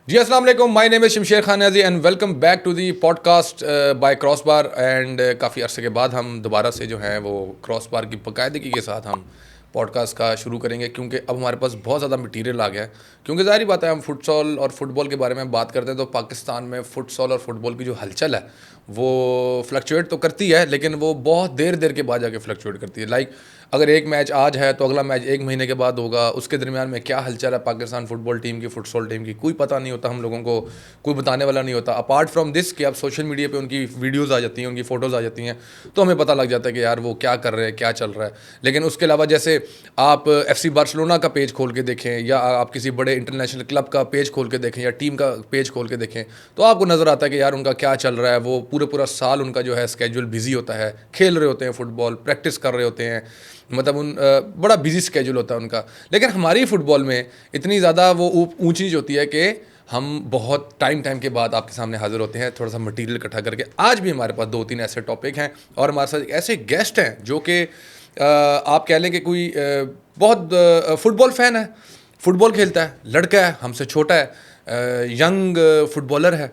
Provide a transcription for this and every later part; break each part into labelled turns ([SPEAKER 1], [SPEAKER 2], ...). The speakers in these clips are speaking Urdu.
[SPEAKER 1] جی السلام علیکم، مائی name is Shamsher Khan Niazi and welcome back to the podcast by cross bar. And کافی عرصے کے بعد ہم دوبارہ سے جو ہیں وہ کراس بار کی باقاعدگی کے ساتھ ہم پوڈ کاسٹ کا شروع کریں گے، کیونکہ اب ہمارے پاس بہت زیادہ مٹیریل آ گیا ہے. کیونکہ ظاہری بات ہے ہم فٹ سال اور فٹ بال کے بارے میں بات کرتے ہیں تو پاکستان میں فٹ سال اور فٹ بال کی جو ہلچل ہے وہ فلکچویٹ تو کرتی ہے، لیکن وہ بہت دیر کے بعد جا کے فلکچویٹ کرتی ہے. لائک اگر ایک میچ آج ہے تو اگلا میچ ایک مہینے کے بعد ہوگا. اس کے درمیان میں کیا ہلچل ہے پاکستان فٹ بال ٹیم کی، فٹ سال ٹیم کی، کوئی پتہ نہیں ہوتا ہم لوگوں کو، کوئی بتانے والا نہیں ہوتا. اپارٹ فرام دس کہ اب سوشل میڈیا پہ ان کی ویڈیوز آ جاتی ہیں، ان کی فوٹوز آ جاتی ہیں، تو ہمیں پتہ لگ جاتا ہے کہ یار وہ کیا کر رہے ہیں، کیا چل رہا ہے. لیکن اس کے علاوہ جیسے آپ ایف سی بارسلونا کا پیج کھول کے دیکھیں، یا آپ کسی بڑے انٹرنیشنل کلب کا پیج کھول کے دیکھیں، یا ٹیم کا پیج کھول کے دیکھیں، تو آپ کو نظر آتا ہے کہ یار ان کا کیا چل رہا ہے. وہ پورا سال ان کا جو ہے اسکیجول بزی ہوتا ہے، کھیل رہے ہوتے ہیں فٹ بال، پریکٹس کر رہے ہوتے ہیں، مطلب بڑا بزی اسکیجول ہوتا ہے ان کا. لیکن ہماری فٹ بال میں اتنی زیادہ وہ اونچی جو ہوتی ہے کہ ہم بہت ٹائم کے بعد آپ کے سامنے حاضر ہوتے ہیں تھوڑا سا مٹیریل اکٹھا کر کے. آج بھی ہمارے پاس 2-3 ایسے ٹاپک ہیں اور ہمارے ساتھ ایسے گیسٹ ہیں جو کہ آپ کہہ لیں کہ کوئی بہت فٹ بال فین ہے، فٹ بال کھیلتا ہے، لڑکا ہے، ہم سے چھوٹا ہے، ینگ فٹ بالر ہے،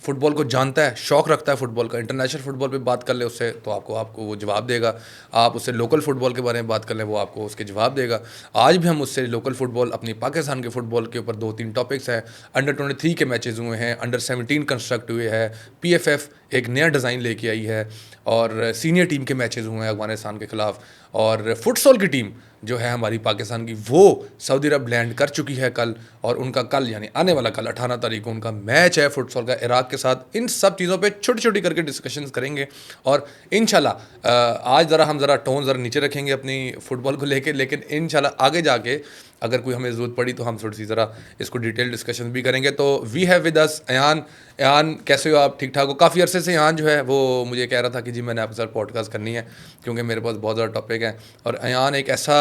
[SPEAKER 1] فٹ بال کو جانتا ہے، شوق رکھتا ہے فٹ بال کا. انٹرنیشنل فٹ بال پہ بات کر لیں اس سے تو آپ کو وہ جواب دے گا. آپ اس سے لوکل فٹ بال کے بارے میں بات کر لیں وہ آپ کو اس کے جواب دے گا. آج بھی ہم اس سے لوکل فٹ بال، اپنی پاکستان کے فٹ بال کے اوپر 2-3 ٹاپکس ہیں. انڈر 23 کے میچز ہوئے ہیں، انڈر 17 کنسٹرکٹ ہوئے ہیں، پی ایف ایف ایک نیا ڈیزائن لے کے آئی ہے، اور سینئر ٹیم کے میچز ہوئے ہیں افغانستان کے خلاف. اور فٹ سال کی ٹیم جو ہے ہماری پاکستان کی، وہ سعودی عرب لینڈ کر چکی ہے کل، اور ان کا کل یعنی آنے والا کل 18 تاریخ کو ان کا میچ ہے فٹ سال کا عراق کے ساتھ. ان سب چیزوں پہ چھوٹی کر کے ڈسکشنز کریں گے، اور انشاءاللہ آج ہم ٹون ذرا نیچے رکھیں گے اپنی فٹ بال کو لے کے. لیکن انشاءاللہ آگے جا کے اگر کوئی ہمیں ضرورت پڑی تو ہم تھوڑی سی ذرا اس کو ڈیٹیل ڈسکشن بھی کریں گے. تو we have with us Ayan. Ayan کیسے ہو آپ؟ ٹھیک ٹھاک ہو؟ کافی عرصے سے ایان جو ہے وہ مجھے کہہ رہا تھا کہ جی میں نے آپ کے ساتھ پوڈ کاسٹ کرنی ہے کیونکہ میرے پاس بہت زیادہ ٹاپک ہیں. اور ایان ایک ایسا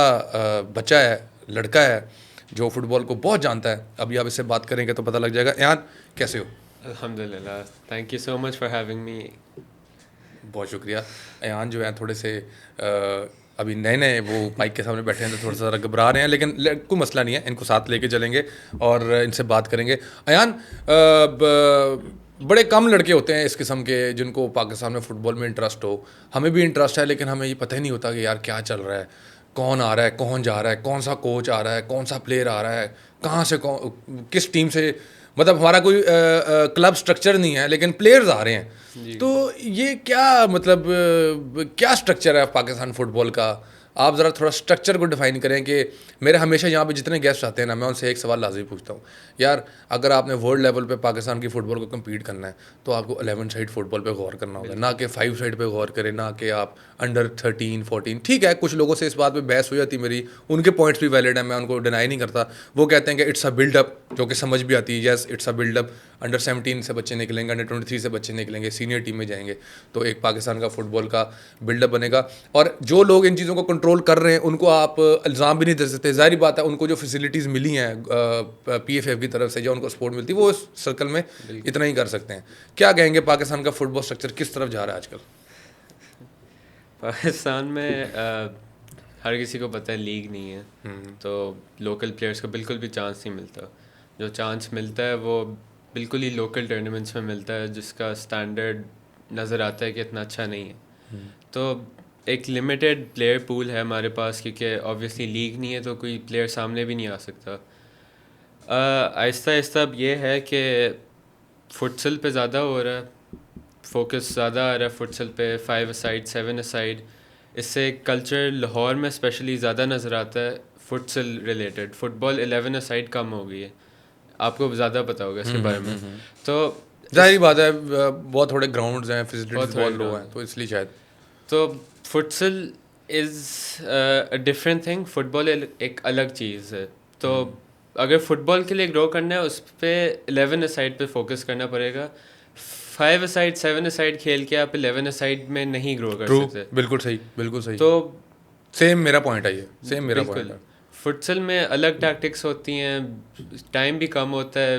[SPEAKER 1] بچہ ہے، لڑکا ہے جو فٹ بال کو بہت جانتا ہے. ابھی آپ اس سے بات کریں گے تو پتہ لگ جائے گا. ایان کیسے ہو؟
[SPEAKER 2] الحمد للہ، thank you so much for having me.
[SPEAKER 1] بہت شکریہ. ایان جو ہے تھوڑے سے ابھی نئے وہ مائک کے سامنے بیٹھے ہیں تو تھوڑا سا ذرا گھبرا رہے ہیں، لیکن کوئی مسئلہ نہیں ہے، ان کو ساتھ لے کے چلیں گے اور ان سے بات کریں گے. ایان بڑے کم لڑکے ہوتے ہیں اس قسم کے جن کو پاکستان میں فٹ بال میں انٹرسٹ ہو. ہمیں بھی انٹرسٹ ہے لیکن ہمیں یہ پتہ ہی نہیں ہوتا کہ یار کیا چل رہا ہے، کون آ رہا ہے، کون جا رہا ہے، کون سا کوچ آ رہا ہے، کون سا پلیئر آ رہا ہے، کہاں سے کس ٹیم سے. مطلب ہمارا کوئی کلب سٹرکچر نہیں ہے لیکن پلیئرز آ رہے ہیں. تو یہ کیا مطلب کیا سٹرکچر ہے پاکستان فٹ بال کا؟ آپ ذرا تھوڑا سٹرکچر کو ڈیفائن کریں. کہ میرے ہمیشہ یہاں پہ جتنے گیسٹ آتے ہیں نا، میں ان سے ایک سوال لازمی پوچھتا ہوں، یار اگر آپ نے ورلڈ لیول پہ پاکستان کی فٹ بال کو کمپیٹ کرنا ہے تو آپ کو 11 سائڈ فٹ بال پہ غور کرنا ہوگا، نہ کہ 5 سائڈ پہ غور کریں، نہ کہ آپ انڈر 13-14. ٹھیک ہے، کچھ لوگوں سے اس بات پہ بحث ہو جاتی میری، ان کے پوائنٹس بھی ویلڈ ہیں، میں ان کو ڈینائی نہیں کرتا. وہ کہتے ہیں کہ اٹس اے بلڈ اپ، جو کہ سمجھ بھی آتی ہے. Yes it's a build up. Under 17 سے بچے نکلیں گے، انڈر 23 سے بچے نکلیں گے، سینئر ٹیم میں جائیں گے تو ایک پاکستان کا فٹ بال کا بلڈ اپ بنے گا. اور جو لوگ ان چیزوں کو کنٹرول کر رہے ہیں ان کو آپ الزام بھی نہیں دے سکتے. ظاہری بات ہے ان کو جو فیسلٹیز ملی ہیں پی ایف ایف کی طرف سے، جو ان کو سپورٹ ملتی ہے، وہ اس سرکل میں اتنا ہی کر سکتے ہیں. کیا کہیں گے پاکستان کا فٹ بال اسٹرکچر کس طرف جا رہا ہے آج کل؟
[SPEAKER 2] پاکستان میں ہر کسی کو پتہ ہے لیگ نہیں ہے، تو لوکل پلیئرس کو بالکل بھی چانس نہیں ملتا. جو چانس ملتا ہے وہ بالکل ہی لوکل ٹورنامنٹس میں ملتا ہے جس کا اسٹینڈرڈ نظر آتا ہے کہ اتنا اچھا نہیں ہے. تو ایک لمیٹیڈ پلیئر پول ہے ہمارے پاس، کیونکہ آبویسلی لیگ نہیں ہے تو کوئی پلیئر سامنے بھی نہیں آ سکتا. آہستہ آہستہ اب یہ ہے کہ فٹسل پہ زیادہ ہو رہا ہے، فوکس زیادہ آ رہا ہے فٹسل پہ، 5 اسائڈ 7 اسائڈ. اس سے کلچر لاہور میں اسپیشلی زیادہ نظر آتا ہے فٹسل ریلیٹڈ. فٹ بال 11 اسائڈ کم ہو گئی ہے، آپ کو زیادہ پتہ ہوگا اس کے بارے میں. تو
[SPEAKER 1] ظاہری بات ہے بہت تھوڑے گراؤنڈز ہیں، فیسلٹیز
[SPEAKER 2] تھوڑے
[SPEAKER 1] بہت لو ہیں، تو اس لیے شاید.
[SPEAKER 2] تو فٹسل از اے ڈفرینٹ تھنگ، فٹ بال ایک الگ چیز ہے. تو اگر فٹ بال کے لیے گرو کرنا ہے اس پہ 11 اسائڈ پہ فوکس کرنا پڑے گا. 5 اسائڈ 7 اسائڈ کھیل کے آپ 11 اسائڈ میں نہیں گرو کر سکتے.
[SPEAKER 1] بالکل صحیح، بالکل صحیح.
[SPEAKER 2] تو
[SPEAKER 1] سیم میرا پوائنٹ ہے، یہ سیم میرا پوائنٹ
[SPEAKER 2] بالکل
[SPEAKER 1] ہے.
[SPEAKER 2] فٹسل میں الگ ٹیکٹکس ہوتی ہیں، ٹائم بھی کم ہوتا ہے،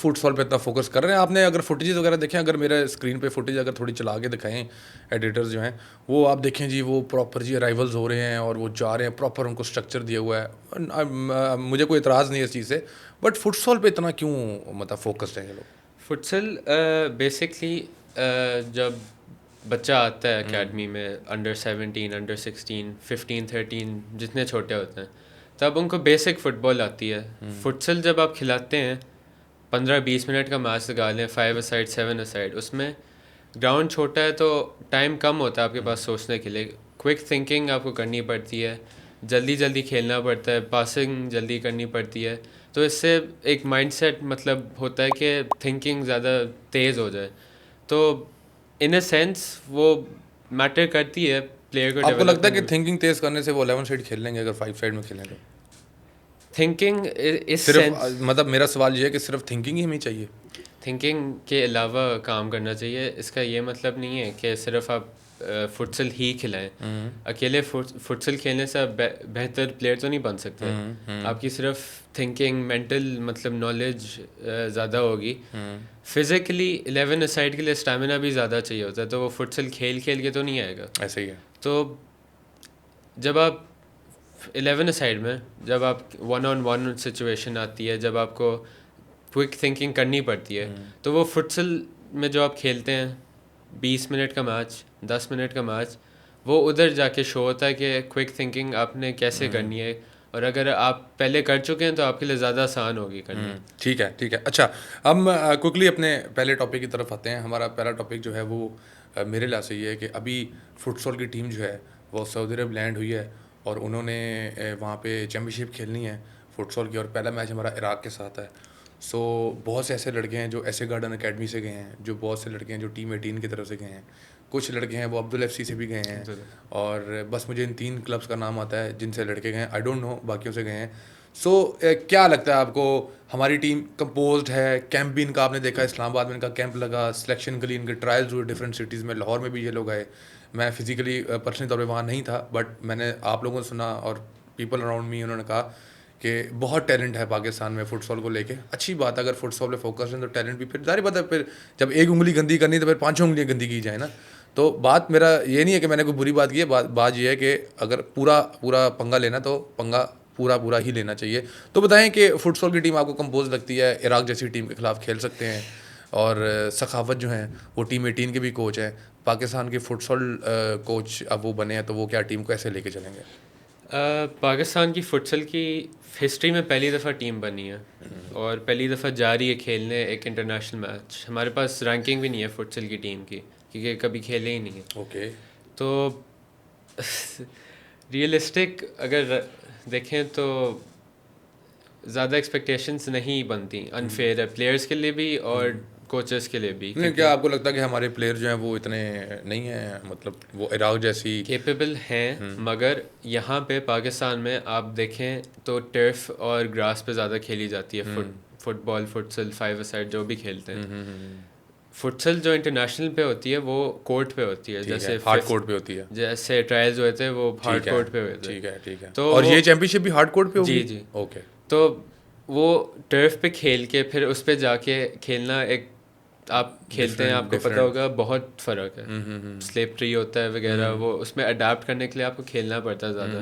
[SPEAKER 1] فٹسال پہ اتنا فوکس کر رہے ہیں؟ آپ نے اگر فوٹیجز وغیرہ دیکھیں, اگر میرے اسکرین پہ فوٹیج اگر تھوڑی چلا کے دکھائیں ایڈیٹرز جو ہیں وہ آپ دیکھیں جی, وہ پراپر جی ارائیولز ہو رہے ہیں اور وہ جا رہے ہیں, پراپر ان کو اسٹرکچر دیا ہوا ہے. مجھے کوئی اعتراض نہیں ہے اس چیز سے, بٹ فٹسال پہ اتنا کیوں مطلب فوکسڈ ہیں یہ لوگ؟
[SPEAKER 2] فٹسل بیسکلی جب بچہ آتا ہے اکیڈمی میں انڈر 17, انڈر 16, 15, 13 جتنے چھوٹے ہوتے ہیں تب ان کو بیسک فٹ بال آتی ہے. فٹسل جب آپ کھلاتے ہیں 15-20 منٹ کا میچ لگا لیں 5 اسائڈ 7 اسائڈ, اس میں گراؤنڈ چھوٹا ہے تو ٹائم کم ہوتا ہے آپ کے پاس سوچنے کے لیے. کوئک تھنکنگ آپ کو کرنی پڑتی ہے, جلدی جلدی کھیلنا پڑتا ہے, پاسنگ جلدی کرنی پڑتی ہے. تو اس سے ایک مائنڈ سیٹ مطلب ہوتا ہے کہ تھنکنگ زیادہ تیز ہو جائے. تو ان اے سینس وہ میٹر کرتی ہے پلیئر کو.
[SPEAKER 1] آپ کو لگتا ہے کہ تھنکنگ تیز کرنے سے وہ 11 سائڈ کھیل لیں گے اگر 5 سائڈ میں کھیلیں تو؟
[SPEAKER 2] تھنکنگ اس
[SPEAKER 1] صرف مطلب میرا سوال یہ ہے کہ صرف تھنکنگ ہی ہمیں چاہیے؟
[SPEAKER 2] تھنکنگ کے علاوہ کام کرنا چاہیے. اس کا یہ مطلب نہیں ہے کہ صرف آپ فٹسل ہی کھلائیں. اکیلے فٹسل کھیلنے سے آپ بہتر پلیئر تو نہیں بن سکتے. آپ کی صرف تھنکنگ مینٹل مطلب نالج زیادہ ہوگی. فزیکلی 11 اسائڈ کے لیے اسٹیمنا بھی زیادہ چاہیے ہوتا ہے, تو وہ فٹسل کھیل کھیل کے تو نہیں آئے گا.
[SPEAKER 1] ایسا ہی ہے.
[SPEAKER 2] تو جب آپ 11 اسائڈ میں جب آپ 1-on-1 سچویشن آتی ہے, جب آپ کو کوئک تھنکنگ کرنی پڑتی ہے, تو وہ فٹسل میں جو آپ کھیلتے ہیں 20 منٹ کا میچ 10 منٹ کا میچ, وہ ادھر جا کے شو ہوتا ہے کہ کوئک تھنکنگ آپ نے کیسے کرنی ہے, اور اگر آپ پہلے کر چکے ہیں تو آپ کے لیے زیادہ آسان ہوگی کرنی.
[SPEAKER 1] ٹھیک ہے ٹھیک ہے. اچھا, ہم کوئکلی اپنے پہلے ٹاپک کی طرف آتے ہیں. ہمارا پہلا ٹاپک جو ہے وہ میرے لحاظ سے یہ ہے کہ ابھی فٹسال کی ٹیم جو ہے وہ سعودی عرب لینڈ ہوئی ہے اور انہوں نے وہاں پہ چیمپئن شپ کھیلنی ہے فٹسال کی, اور پہلا میچ ہمارا عراق کے ساتھ ہے. سو بہت سے ایسے لڑکے ہیں جو ایسے گارڈن اکیڈمی سے گئے ہیں, جو بہت سے لڑکے ہیں جو ٹیم 18 کی طرف سے گئے ہیں, کچھ لڑکے ہیں وہ عبد الFC سے بھی گئے ہیں, اور بس مجھے ان 3 کلبس کا نام آتا ہے جن سے لڑکے گئے ہیں. آئی ڈونٹ نو باقیوں سے گئے ہیں. سو کیا لگتا ہے آپ کو, ہماری ٹیم کمپوزڈ ہے؟ کیمپ بھی ان کا آپ نے دیکھا اسلام آباد میں ان کا کیمپ لگا, سلیکشن کے لیے ان کے ٹرائلز ہوئے ڈفرینٹ سٹیز میں, لاہور میں بھی یہ لوگ آئے. میں فزیکلی پرسنلی طور پہ وہاں نہیں تھا, بٹ میں نے آپ لوگوں سے سنا اور پیپل اراؤنڈ می انہوں نے کہا کہ بہت ٹیلنٹ ہے پاکستان میں فٹسال کو لے کے. اچھی بات ہے, اگر فٹسال پہ فوکس ہے تو ٹیلنٹ بھی, پھر ظاہر بات ہے پھر جب ایک انگلی گندی کرنی تو پھر 5 انگلیاں گندی کی جائیں نا. تو بات میرا یہ نہیں ہے کہ میں نے کوئی بری بات کی ہے, بات یہ ہے کہ اگر پورا پنگا لینا تو پنگا پورا ہی لینا چاہیے. تو بتائیں کہ فٹسال کی ٹیم آپ کو کمپوز لگتی ہے, عراق جیسی ٹیم کے خلاف کھیل سکتے ہیں, اور سخاوت جو ہیں وہ ٹیم 18 کے بھی کوچ ہیں, پاکستان کے فٹسال کوچ اب وہ بنے ہیں, تو وہ کیا ٹیم کو ایسے لے کے چلیں گے؟
[SPEAKER 2] پاکستان کی فٹسل کی ہسٹری میں پہلی دفعہ ٹیم بنی ہے اور پہلی دفعہ جا رہی ہے کھیلنے ایک انٹرنیشنل میچ. ہمارے پاس رینکنگ بھی نہیں ہے فٹسل کی ٹیم کی, کیونکہ کبھی کھیلے ہی نہیں ہے.
[SPEAKER 1] اوکے.
[SPEAKER 2] تو ریئلسٹک اگر دیکھیں تو زیادہ ایکسپیکٹیشنز نہیں بنتی, انفیئر ہے پلیئرس کے لیے بھی اور کوچز کے لیے بھی.
[SPEAKER 1] کیا آپ کو لگتا ہے کہ ہمارے پلیئر جو ہیں وہ اتنے نہیں ہیں, مطلب وہ عراق جیسی
[SPEAKER 2] کیپیبل ہیں, مگر یہاں پہ پاکستان میں آپ دیکھیں تو ٹرف اور گراس پہ زیادہ کھیلی جاتی ہے فٹ بال, فٹسل 5 اسائڈ جو بھی کھیلتے ہیں. فٹسل جو انٹرنیشنل پہ ہوتی ہے وہ کورٹ پہ ہوتی ہے, جیسے
[SPEAKER 1] ہارڈ کورٹ پہ ہوتی ہے,
[SPEAKER 2] جیسے ٹرائلز ہوئے تھے وہ ہارڈ کورٹ پہ ہوئے تھے.
[SPEAKER 1] ٹھیک ہے ٹھیک ہے.
[SPEAKER 2] تو
[SPEAKER 1] اور یہ چیمپئن شپ بھی ہارڈ کورٹ پہ ہوگی؟
[SPEAKER 2] جی
[SPEAKER 1] اوکے.
[SPEAKER 2] تو وہ ٹرف پہ کھیل کے پھر اس پہ جا کے کھیلنا, ایک آپ کھیلتے ہیں آپ کو پتہ ہوگا بہت فرق ہے, سلیپری ہوتا ہے وغیرہ, وہ اس میں اڈیپٹ کرنے کے لیے آپ کو کھیلنا پڑتا ہے زیادہ.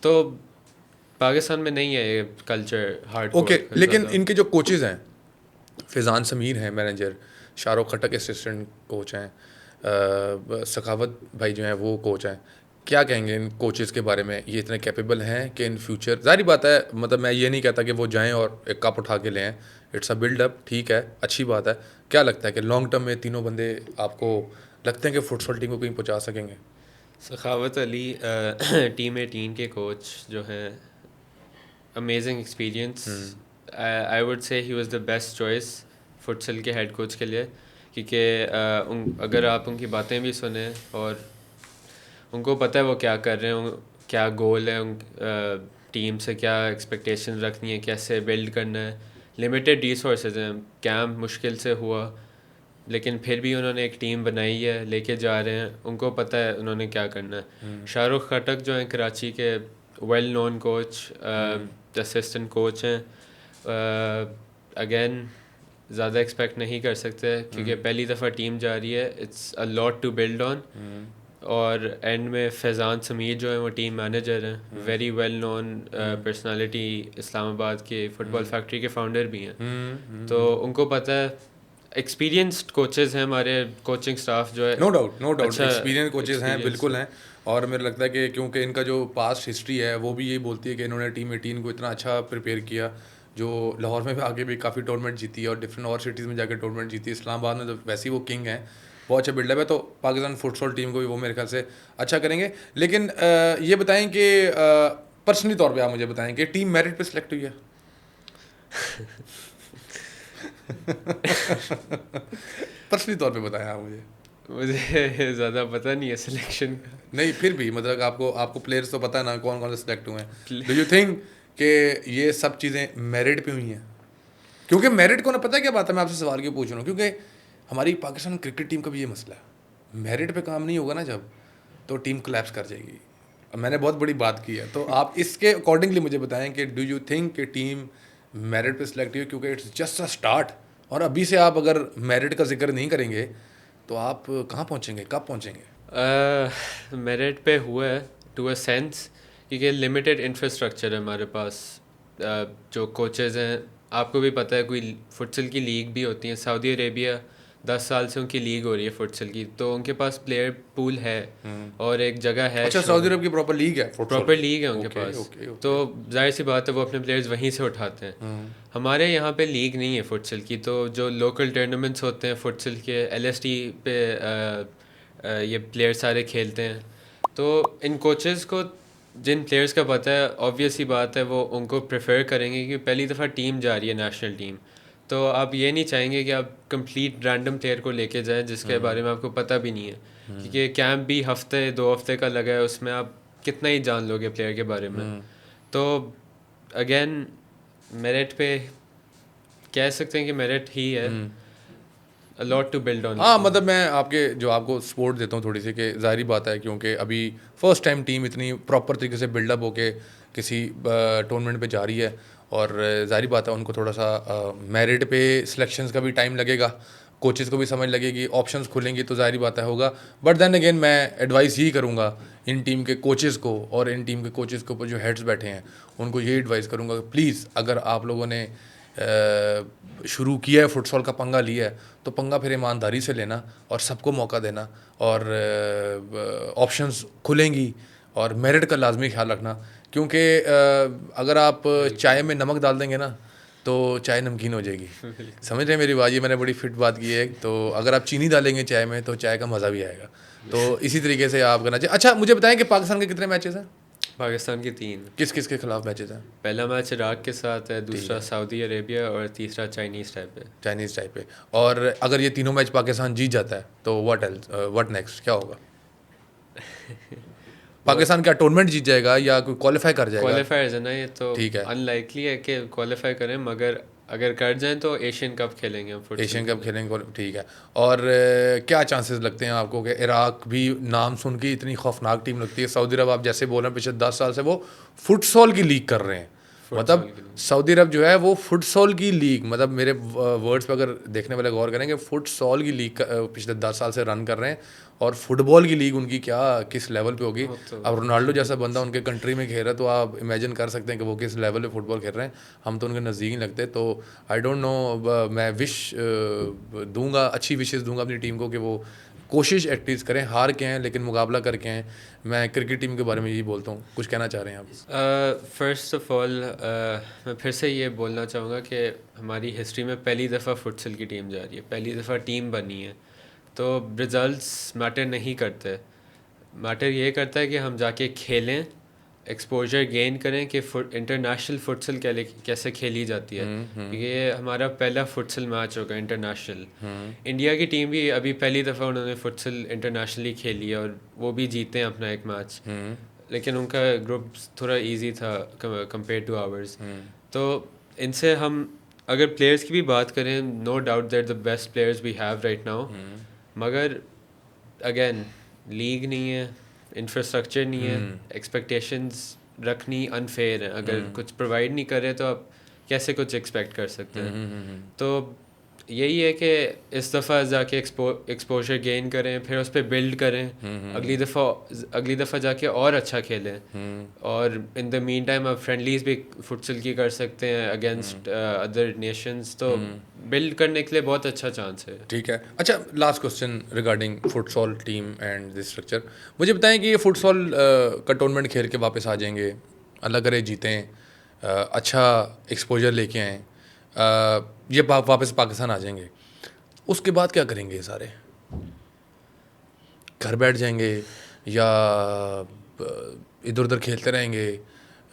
[SPEAKER 2] تو پاکستان میں نہیں ہے یہ کلچر ہارڈ.
[SPEAKER 1] اوکے, لیکن ان کے جو کوچز ہیں, فیضان سمیر ہیں manager, Shah Rukh Khattak assistant coach ہیں, سخاوت بھائی جو ہیں وہ کوچ ہیں, کیا کہیں گے ان کوچز کے بارے میں؟ یہ اتنے کیپیبل ہیں کہ ان فیوچر, ظاہری بات ہے مطلب میں یہ نہیں کہتا کہ وہ جائیں اور ایک کپ اٹھا کے لیں, اٹس اے بلڈ اپ, ٹھیک ہے اچھی بات ہے. کیا لگتا ہے کہ لانگ ٹرم میں تینوں بندے آپ کو لگتے ہیں کہ فٹسال ٹیم کو کہیں پہنچا سکیں گے؟
[SPEAKER 2] سخاوت علی ٹیم 18 کے کوچ جو ہیں, amazing experience, I would say he was the best choice futsal کے ہیڈ کوچ کے لیے, کیونکہ اگر آپ ان کی باتیں بھی سنیں اور ان کو پتہ ہے وہ کیا کر رہے ہیں, کیا گول ہے ٹیم سے, کیا ایکسپیکٹیشن رکھنی ہے, کیسے بلڈ کرنا ہے. لمیٹیڈ ریسورسز ہیں, کیمپ مشکل سے ہوا لیکن پھر بھی انہوں نے ایک ٹیم بنائی ہے, لے کے جا رہے ہیں, ان کو پتہ ہے انہوں نے کیا کرنا ہے. شاہ رخ خٹک جو ہیں کراچی کے well known coach, assistant coach ہیں, اگین زیادہ ایکسپیکٹ نہیں کر سکتے کیونکہ پہلی دفعہ ٹیم جا رہی ہے. It's a lot to build on. اور اینڈ میں فیضان سمیر جو ہیں وہ ٹیم مینیجر ہیں, very well known personality, Islamabad کے فٹ بال فیکٹری کے فاؤنڈر بھی ہیں. تو ان کو پتہ ہے, ایکسپیرینسڈ کوچز ہیں ہمارے, کوچنگ اسٹاف جو ہے
[SPEAKER 1] نو ڈاؤٹ ایکسپیرینس کوچز ہیں, بالکل ہیں. اور مجھے لگتا ہے کہ کیونکہ ان کا جو پاسٹ ہسٹری ہے وہ بھی یہی بولتی ہے کہ انہوں نے ٹیم 18 کو اتنا اچھا پریپیئر کیا, جو لاہور میں آگے بھی کافی ٹورنامنٹ جیتی ہے اور ڈفرینٹ اور سٹیز میں جا کے ٹورنامنٹ جیتی ہے. اسلام آباد میں تو ویسے ہی وہ کنگ ہیں, بہت اچھا بلڈ اپ ہے. تو پاکستان فٹ سال ٹیم کو بھی وہ میرے خیال سے اچھا کریں گے. لیکن یہ بتائیں کہ پرسنلی طور پہ آپ مجھے بتائیں کہ ٹیم میرٹ پہ سلیکٹ ہوئی ہے؟ پرسنلی طور پہ بتائیں آپ مجھے.
[SPEAKER 2] مجھے زیادہ پتہ نہیں ہے سلیکشن
[SPEAKER 1] نہیں, پھر بھی مطلب آپ کو پلیئرس تو پتہ ہے نا کون کون سے سلیکٹ ہوئے ہیں. ڈو یو تھنک کہ یہ سب چیزیں میرٹ پہ ہوئی ہیں؟ کیونکہ میرٹ کو نا پتہ کیا بات ہے, میں آپ سے سوال کیوں پوچھ رہا ہوں, کیونکہ ہماری پاکستان کرکٹ ٹیم کا بھی یہ مسئلہ ہے, میرٹ پہ کام نہیں ہوگا نا جب, تو ٹیم کولیپس کر جائے گی. میں نے بہت بڑی بات کی ہے, تو آپ اس کے اکارڈنگلی مجھے بتائیں کہ ڈو یو تھنک کہ ٹیم میرٹ پہ سلیکٹ ہوئی, کیونکہ اٹس جسٹ اے اسٹارٹ, اور ابھی سے آپ اگر میرٹ کا ذکر نہیں کریں گے تو آپ کہاں پہنچیں گے, کب پہنچیں گے؟
[SPEAKER 2] میرٹ پہ ہوا ہے ٹو اے سینس, کیونکہ لمیٹیڈ انفراسٹرکچر ہے ہمارے پاس. جو کوچز ہیں, آپ کو بھی پتہ ہے کوئی فٹسل کی لیگ بھی ہوتی ہیں. سعودی عربیہ 10 سال سے ان کی لیگ ہو رہی ہے فٹسل کی, تو ان کے پاس پلیئر پول ہے اور ایک جگہ ہے.
[SPEAKER 1] اچھا, سعودی عرب کی پراپر لیگ ہے,
[SPEAKER 2] پراپر لیگ ہے ان کے پاس, تو ظاہر سی بات ہے وہ اپنے پلیئرز وہیں سے اٹھاتے ہیں. ہمارے یہاں پہ لیگ نہیں ہے فٹسل کی, تو جو لوکل ٹورنامنٹس ہوتے ہیں فٹسل کے, ایل ایس ٹی پہ یہ پلیئر سارے کھیلتے ہیں. تو ان کوچز کو جن پلیئرس کا پتہ ہے, آبویس سی بات ہے وہ ان کو پریفر کریں گے, کیونکہ پہلی دفعہ ٹیم جا رہی ہے نیشنل ٹیم. تو آپ یہ نہیں چاہیں گے کہ آپ کمپلیٹ رینڈم پلیئر کو لے کے جائیں جس کے بارے میں آپ کو پتہ بھی نہیں ہے, کیونکہ کیمپ بھی ہفتے 2 ہفتے کا لگا ہے, اس میں آپ کتنا ہی جان لو گے پلیئر کے بارے میں. تو اگین میرٹ پہ کہہ سکتے ہیں کہ میرٹ ہی ہے, لاٹ ٹو بلڈ آن.
[SPEAKER 1] ہاں, مطلب میں آپ کو سپورٹ دیتا ہوں تھوڑی سی, کہ ظاہری بات ہے کیونکہ ابھی فرسٹ ٹائم ٹیم اتنی پراپر طریقے سے بلڈ اپ ہو کے کسی ٹورنامنٹ پہ جا رہی ہے, اور ظاہری بات ہے ان کو تھوڑا سا میرٹ پہ سلیکشنز کا بھی ٹائم لگے گا, کوچز کو بھی سمجھ لگے گی, آپشنز کھلیں گی, تو ظاہری بات ہے ہوگا. بٹ دین اگین میں ایڈوائس یہی کروں گا ان ٹیم کے کوچز کو, اور ان ٹیم کے کوچز کے اوپر جو ہیڈز بیٹھے ہیں ان کو یہی ایڈوائس کروں گا کہ پلیز اگر آپ لوگوں نے شروع کیا ہے, فٹ سال کا پنگا لیا ہے, تو پنگا پھر ایمانداری سے لینا اور سب کو موقع دینا, اور آپشنز کھلیں گی, اور میرٹ کا لازمی خیال رکھنا. کیونکہ اگر آپ چائے میں نمک ڈال دیں گے نا تو چائے نمکین ہو جائے گی. سمجھ رہے ہیں میری بات؟ یہ میں نے بڑی فٹ بات کی ہے. تو اگر آپ چینی ڈالیں گے چائے میں تو چائے کا مزہ بھی آئے گا. تو اسی طریقے سے آپ کرنا چاہیے. اچھا, مجھے بتائیں کہ پاکستان کے کتنے میچز ہیں؟
[SPEAKER 2] پاکستان کی 3.
[SPEAKER 1] کس کس کے خلاف میچز ہیں؟
[SPEAKER 2] پہلا میچ عراق کے ساتھ ہے, دوسرا سعودی عربیہ, اور تیسرا چائنیز ٹائپ پہ.
[SPEAKER 1] اور اگر یہ تینوں میچ پاکستان جیت جاتا ہے تو واٹ نیکسٹ, کیا ہوگا؟ پاکستان کیا ٹورنامنٹ جیت جائے گا یا کوئی کوالیفائی کر جائے گا؟
[SPEAKER 2] کوالیفائرز ہے نا, یہ تو
[SPEAKER 1] ٹھیک ہے,
[SPEAKER 2] ان لائکلی ہے کہ کوالیفائی کریں, مگر اگر کر جائیں تو ایشین کپ کھیلیں گے ہم.
[SPEAKER 1] ایشین کپ کھیلیں گے, ٹھیک ہے. اور کیا چانسز لگتے ہیں آپ کو کہ عراق بھی نام سن کے اتنی خوفناک ٹیم لگتی ہے, سعودی عرب آپ جیسے بول رہے ہیں پچھلے 10 سال سے وہ فٹ سال کی لیگ کر رہے ہیں, مطلب سعودی عرب جو ہے وہ فٹ سال کی لیگ, مطلب میرے ورڈس پہ اگر دیکھنے والے غور کریں کہ فٹ سال کی لیگ پچھلے 10 سال سے رن کر رہے ہیں, اور فٹ بال کی لیگ ان کی کیا کس لیول پہ ہوگی. اب رونالڈو جیسا بندہ ان کے کنٹری میں کھیل رہا ہے تو آپ امیجن کر سکتے ہیں کہ وہ کس لیول پہ فٹ بال کھیل رہے ہیں. ہم تو ان کے نزدیک نہیں لگتے. تو آئی ڈونٹ نو, میں وش دوں گا, اچھی وشز دوں گا اپنی ٹیم کو کہ وہ کوشش ایٹ لیسٹ کریں, ہار کے ہیں لیکن مقابلہ کر کے ہیں. میں کرکٹ ٹیم کے بارے میں یہی بولتا ہوں. کچھ کہنا چاہ رہے ہیں آپ؟
[SPEAKER 2] فرسٹ آف آل میں پھر سے یہ بولنا چاہوں گا کہ ہماری ہسٹری میں پہلی دفعہ فٹسل کی ٹیم جا رہی ہے, پہلی دفعہ ٹیم بنی ہے. تو رزلٹس میٹر نہیں کرتے, میٹر یہ کرتا ہے کہ ہم جا کے کھیلیں, ایکسپوجر گین کریں کہ انٹرنیشنل فٹسل کیسے کھیلی جاتی ہے, کیونکہ یہ ہمارا پہلا فٹسل میچ ہوگا انٹرنیشنل. انڈیا کی ٹیم بھی ابھی پہلی دفعہ انہوں نے فٹسل انٹرنیشنلی کھیلی ہے, اور وہ بھی جیتے ہیں اپنا ایک میچ, لیکن ان کا گروپ تھوڑا ایزی تھا کمپیئر ٹو آورز. تو ان سے ہم اگر پلیئرس کی بھی بات کریں, no doubt that the best players we have right now, مگر اگین لیگ نہیں ہے, انفراسٹرکچر نہیں ہے, ایکسپیکٹیشنز رکھنی انفیئر ہے. اگر کچھ پرووائڈ نہیں کرے تو آپ کیسے کچھ ایکسپیکٹ کر سکتے ہیں. تو یہی ہے کہ اس دفعہ جا کے ایکسپوجر گین کریں, پھر اس پہ بلڈ کریں, اگلی دفعہ جا کے اور اچھا کھیلیں. اور ان دا مین ٹائم آپ فرینڈلیز بھی فٹسل کی کر سکتے ہیں اگینسٹ ادر نیشنز, تو بلڈ کرنے کے لیے بہت اچھا چانس ہے.
[SPEAKER 1] ٹھیک ہے. اچھا, لاسٹ کوسچن ریگارڈنگ فٹ سال ٹیم اینڈ دس اسٹرکچر. مجھے بتائیں کہ یہ فٹ سال کا ٹورنامنٹ کھیل کے واپس آ جائیں گے, اللہ کرے جیتیں, اچھا ایکسپوجر لے کے آئیں, یہ واپس پاکستان آ جائیں گے, اس کے بعد کیا کریں گے؟ یہ سارے گھر بیٹھ جائیں گے یا ادھر ادھر کھیلتے رہیں گے,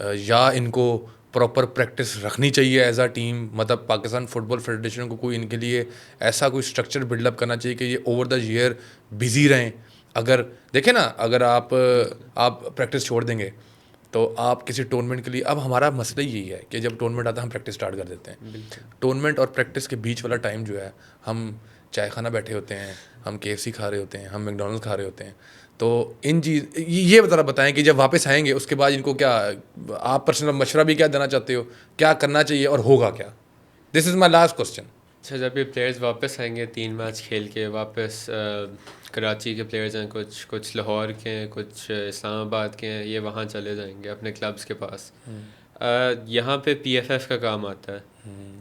[SPEAKER 1] یا ان کو پراپر پریکٹس رکھنی چاہیے ایز اے ٹیم؟ مطلب پاکستان فٹ بال فیڈریشن کو کوئی ان کے لیے ایسا کوئی اسٹرکچر بلڈ اپ کرنا چاہیے کہ یہ اوور دا ایئر بزی رہیں. اگر دیکھیں نا, اگر آپ پریکٹس چھوڑ دیں گے تو آپ کسی ٹورنامنٹ کے لیے, اب ہمارا مسئلہ یہی ہے کہ جب ٹورنامنٹ آتا ہے ہم پریکٹس اسٹارٹ کر دیتے ہیں. ٹورنامنٹ اور پریکٹس کے بیچ والا ٹائم جو ہے, ہم چائے خانہ بیٹھے ہوتے ہیں, ہم KFC کھا رہے ہوتے ہیں, ہم میکڈونلڈس کھا رہے ہوتے ہیں. تو ان یہ ذرا بتائیں کہ جب واپس آئیں گے اس کے بعد ان کو کیا, آپ پرسنل مشورہ بھی کیا دینا چاہتے ہو, کیا کرنا چاہیے اور ہوگا کیا؟ دس از مائی لاسٹ کوسچن.
[SPEAKER 2] اچھا, جب یہ پلیئرز واپس آئیں گے 3 میچ کھیل کے واپس, کراچی کے پلیئرز ہیں, کچھ لاہور کے ہیں, کچھ اسلام آباد کے ہیں, یہ وہاں چلے جائیں گے اپنے کلبس کے پاس. یہاں پہ PFF کا کام آتا ہے,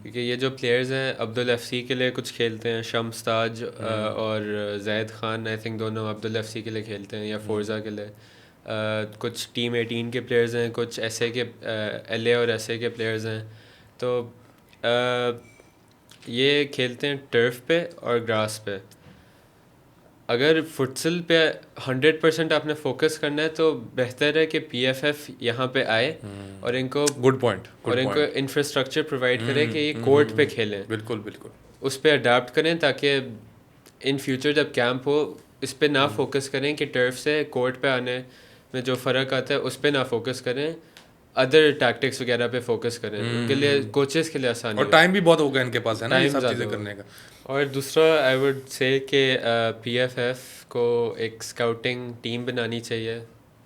[SPEAKER 2] کیونکہ یہ جو پلیئرز ہیں عبدال FC کے لیے کچھ کھیلتے ہیں, شمس تاج اور زید خان آئی تھنک دونوں عبدال FC کے لیے کھیلتے ہیں یا فورزا کے لیے. کچھ ٹیم 18 کے پلیئرز ہیں, کچھ SA کے LA اور SA کے پلیئرز ہیں. تو یہ کھیلتے ہیں ٹرف پہ اور گراس پہ. اگر فٹسل پہ 100% آپ نے فوکس کرنا ہے تو بہتر ہے کہ PFF یہاں پہ آئے اور ان کو
[SPEAKER 1] گڈ پوائنٹ,
[SPEAKER 2] اور ان کو انفراسٹرکچر پرووائڈ کرے کہ یہ کورٹ پہ کھیلیں.
[SPEAKER 1] بالکل بالکل,
[SPEAKER 2] اس پہ اڈاپٹ کریں تاکہ ان فیوچر جب کیمپ ہو اس پہ نہ فوکس کریں کہ ٹرف سے کورٹ پہ آنے میں جو فرق آتا ہے اس پہ نہ فوکس کریں, ادر ٹیکٹکس وغیرہ پہ فوکس کریں. ان کے لیے کوچز کے لیے آسانی,
[SPEAKER 1] اور ٹائم بھی بہت ہوگا ان کے پاس ہے نا یہ سب چیزیں کرنے کا.
[SPEAKER 2] اور دوسرا آئی وڈ سے کہ PFF کو ایک اسکاؤٹنگ ٹیم بنانی چاہیے,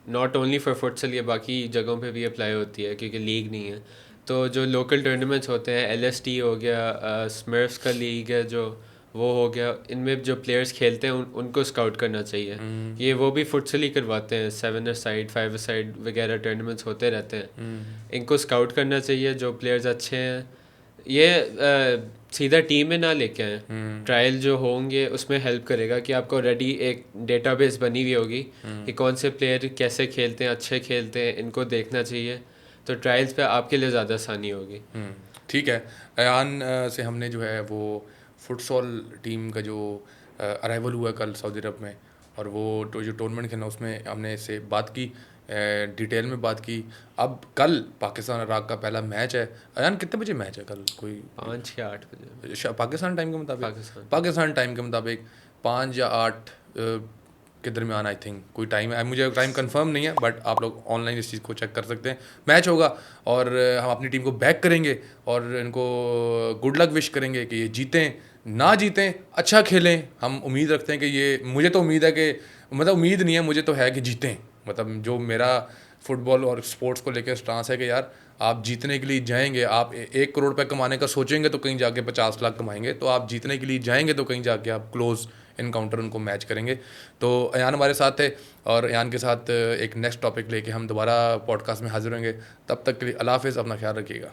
[SPEAKER 2] ناٹ اونلی فار فٹسل, یہ باقی جگہوں پہ بھی اپلائی ہوتی ہے کیونکہ لیگ نہیں ہے. تو جو لوکل ٹورنامنٹس ہوتے ہیں, LST ہو گیا, اسمرفس کا لیگ ہے جو وہ ہو گیا, ان میں جو پلیئرس کھیلتے ہیں ان کو اسکاؤٹ کرنا چاہیے. یہ وہ بھی فٹسل ہی کرواتے ہیں, 7-a-side 5-a-side وغیرہ ٹورنامنٹس ہوتے رہتے ہیں, ان کو اسکاؤٹ کرنا چاہیے. جو پلیئرز اچھے ہیں یہ سیدھا ٹیم میں نہ لے کے آئیں, ٹرائل جو ہوں گے اس میں ہیلپ کرے گا کہ آپ کو ریڈی ایک ڈیٹا بیس بنی ہوئی ہوگی کہ کون سے پلیئر کیسے کھیلتے ہیں, اچھے کھیلتے ہیں, ان کو دیکھنا چاہیے. تو ٹرائلز پہ آپ کے لیے زیادہ آسانی ہوگی.
[SPEAKER 1] ٹھیک ہے. ایان سے ہم نے جو ہے وہ فٹ سال ٹیم کا جو ارائیول ہوا کل سعودی عرب میں, اور وہ جو ٹورنامنٹ کھیلنا اس میں ہم نے اس سے بات کی, ڈیٹیل میں بات کی. اب کل پاکستان عراق کا پہلا میچ ہے. ایان کتنے بجے میچ ہے کل؟ کوئی
[SPEAKER 2] 5 یا 8 بجے
[SPEAKER 1] پاکستان ٹائم کے مطابق, پاکستان ٹائم کے مطابق 5 یا 8 کے درمیان آئی تھنک کوئی ٹائم ہے. مجھے ٹائم کنفرم نہیں ہے, بٹ آپ لوگ آن لائن اس چیز کو چیک کر سکتے ہیں. میچ ہوگا اور ہم اپنی ٹیم کو بیک کریں گے اور ان کو گڈ لک وش کریں گے کہ یہ جیتیں, نہ جیتیں اچھا کھیلیں. ہم امید رکھتے ہیں کہ یہ, مجھے تو امید ہے کہ, مطلب امید نہیں ہے, مجھے تو ہے کہ جیتیں. مطلب جو میرا فٹ بال اور اسپورٹس کو لے کے اسٹانس ہے کہ یار آپ جیتنے کے لیے جائیں گے. آپ 1 کروڑ روپے کمانے کا سوچیں گے تو کہیں جا کے 50 لاکھ کمائیں گے. تو آپ جیتنے کے لیے جائیں گے تو کہیں جا کے آپ کلوز انکاؤنٹر ان کو میچ کریں گے. تو ایان ہمارے ساتھ ہے, اور ایان کے ساتھ ایک نیکسٹ ٹاپک لے کے ہم دوبارہ پوڈ کاسٹ میں حاضر ہوں گے. تب تک کے لیے اللہ حافظ, اپنا خیال رکھیے گا.